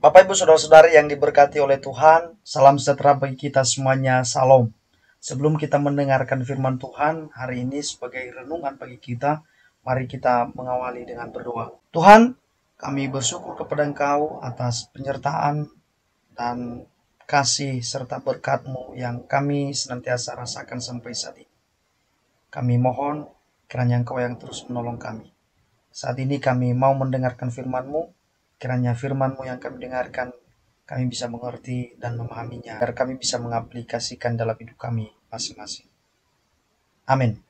Bapak Ibu Saudara-saudari yang diberkati oleh Tuhan, salam sejahtera bagi kita semuanya, salam. Sebelum kita mendengarkan firman Tuhan hari ini sebagai renungan bagi kita, mari kita mengawali dengan berdoa. Tuhan, kami bersyukur kepada Engkau atas penyertaan dan kasih serta berkat-Mu yang kami senantiasa rasakan sampai saat ini. Kami mohon kiranya Engkau yang terus menolong kami. Saat ini kami mau mendengarkan firman-Mu, kiranya firman-Mu yang kami dengarkan, kami bisa mengerti dan memahaminya, agar kami bisa mengaplikasikan dalam hidup kami masing-masing. Amin.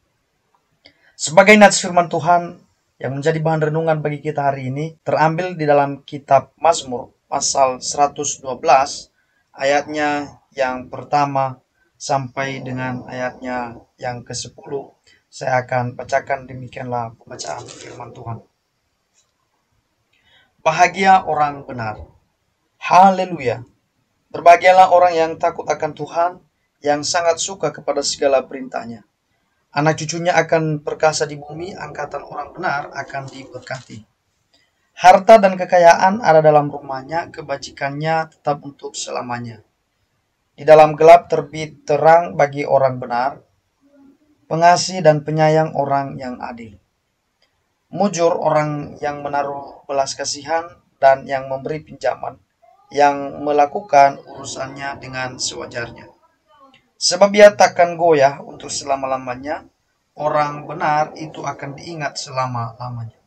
Sebagai nats firman Tuhan yang menjadi bahan renungan bagi kita hari ini, terambil di dalam kitab Mazmur, pasal 112, ayatnya yang pertama sampai dengan ayatnya yang ke-10. Saya akan bacakan, demikianlah pembacaan firman Tuhan. Bahagia orang benar. Haleluya. Berbahagialah orang yang takut akan Tuhan, yang sangat suka kepada segala perintahnya. Anak cucunya akan perkasa di bumi, angkatan orang benar akan diberkati. Harta dan kekayaan ada dalam rumahnya, kebajikannya tetap untuk selamanya. Di dalam gelap terbit terang bagi orang benar, pengasih dan penyayang orang yang adil. Mujur orang yang menaruh belas kasihan dan yang memberi pinjaman, yang melakukan urusannya dengan sewajarnya. Sebab ia takkan goyah untuk selama-lamanya, orang benar itu akan diingat selama-lamanya.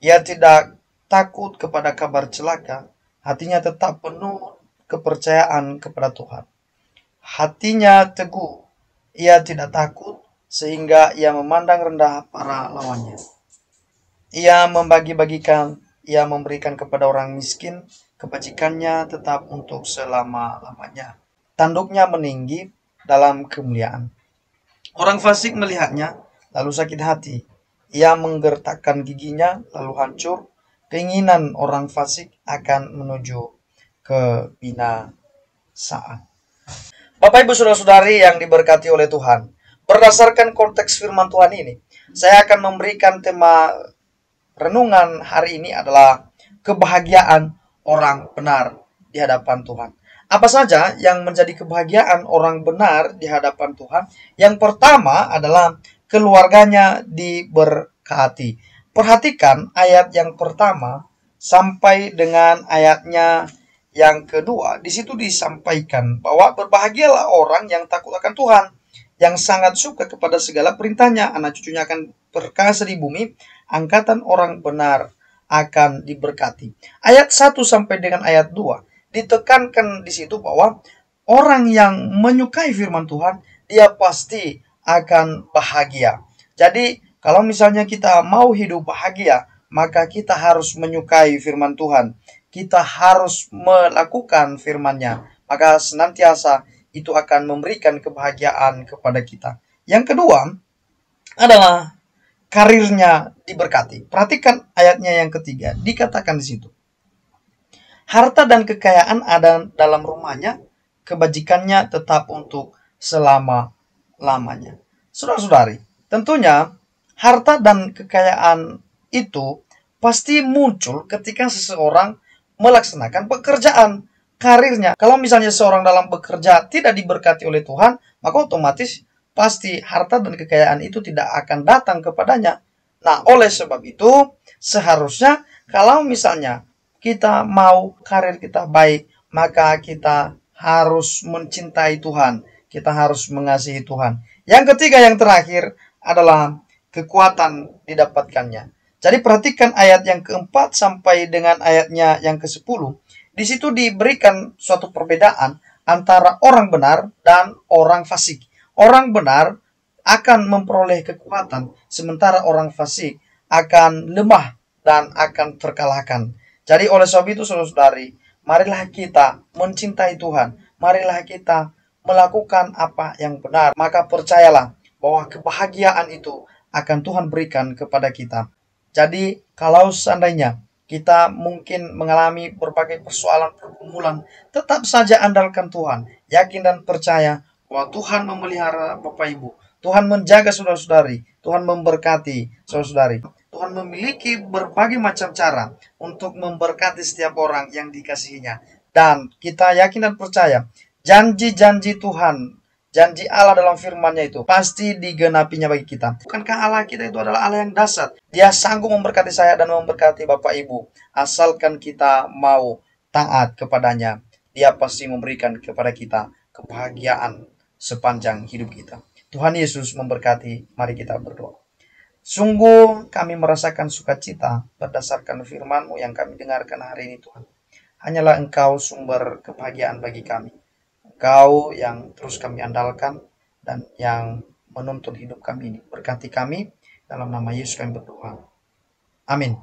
Ia tidak takut kepada kabar celaka, hatinya tetap penuh kepercayaan kepada Tuhan. Hatinya teguh, ia tidak takut, sehingga ia memandang rendah para lawannya. Ia membagi-bagikan, ia memberikan kepada orang miskin, kebajikannya tetap untuk selama-lamanya. Tanduknya meninggi dalam kemuliaan. Orang fasik melihatnya, lalu sakit hati. Ia menggertakkan giginya, lalu hancur. Keinginan orang fasik akan menuju kebinasaan. Bapak Ibu Saudara-saudari yang diberkati oleh Tuhan, berdasarkan konteks firman Tuhan ini, saya akan memberikan tema renungan hari ini adalah kebahagiaan orang benar di hadapan Tuhan. Apa saja yang menjadi kebahagiaan orang benar di hadapan Tuhan? Yang pertama adalah keluarganya diberkati. Perhatikan ayat yang pertama sampai dengan ayatnya yang kedua. Di situ disampaikan bahwa berbahagialah orang yang takut akan Tuhan, yang sangat suka kepada segala perintahnya. Anak cucunya akan perkasa di bumi, angkatan orang benar akan diberkati. Ayat 1 sampai dengan ayat 2 ditekankan di situ bahwa orang yang menyukai firman Tuhan, dia pasti akan bahagia. Jadi, kalau misalnya kita mau hidup bahagia, maka kita harus menyukai firman Tuhan. Kita harus melakukan firman-Nya. Maka senantiasa itu akan memberikan kebahagiaan kepada kita. Yang kedua adalah karirnya diberkati. Perhatikan ayatnya yang ketiga, dikatakan di situ. Harta dan kekayaan ada dalam rumahnya, kebajikannya tetap untuk selama-lamanya. Saudara-saudari, tentunya harta dan kekayaan itu pasti muncul ketika seseorang melaksanakan pekerjaan, karirnya. Kalau misalnya seorang dalam bekerja tidak diberkati oleh Tuhan, maka otomatis pasti harta dan kekayaan itu tidak akan datang kepadanya. Nah, oleh sebab itu, seharusnya kalau misalnya kita mau karir kita baik, maka kita harus mencintai Tuhan. Kita harus mengasihi Tuhan. Yang ketiga, yang terakhir adalah kekuatan didapatkannya. Jadi perhatikan ayat yang keempat sampai dengan ayatnya yang ke-10. Di situ diberikan suatu perbedaan antara orang benar dan orang fasik. Orang benar akan memperoleh kekuatan, sementara orang fasik akan lemah dan akan terkalahkan. Jadi oleh sebab itu saudara-saudari, marilah kita mencintai Tuhan. Marilah kita melakukan apa yang benar. Maka percayalah bahwa kebahagiaan itu akan Tuhan berikan kepada kita. Jadi kalau seandainya kita mungkin mengalami berbagai persoalan pergumulan, tetap saja andalkan Tuhan. Yakin dan percaya bahwa Tuhan memelihara Bapak Ibu. Tuhan menjaga saudara-saudari. Tuhan memberkati saudara-saudari. Tuhan Tuhan memiliki berbagai macam cara untuk memberkati setiap orang yang dikasihinya. Dan kita yakin dan percaya, janji-janji Tuhan, janji Allah dalam firman-Nya itu pasti digenapinya bagi kita. Bukankah Allah kita itu adalah Allah yang dahsyat? Dia sanggup memberkati saya dan memberkati Bapak Ibu. Asalkan kita mau taat kepadanya, Dia pasti memberikan kepada kita kebahagiaan sepanjang hidup kita. Tuhan Yesus memberkati. Mari kita berdoa. Sungguh kami merasakan sukacita berdasarkan firman-Mu yang kami dengarkan hari ini, Tuhan. Hanyalah Engkau sumber kebahagiaan bagi kami. Engkau yang terus kami andalkan dan yang menuntun hidup kami ini. Berkati kami, dalam nama Yesus kami berdoa. Amin.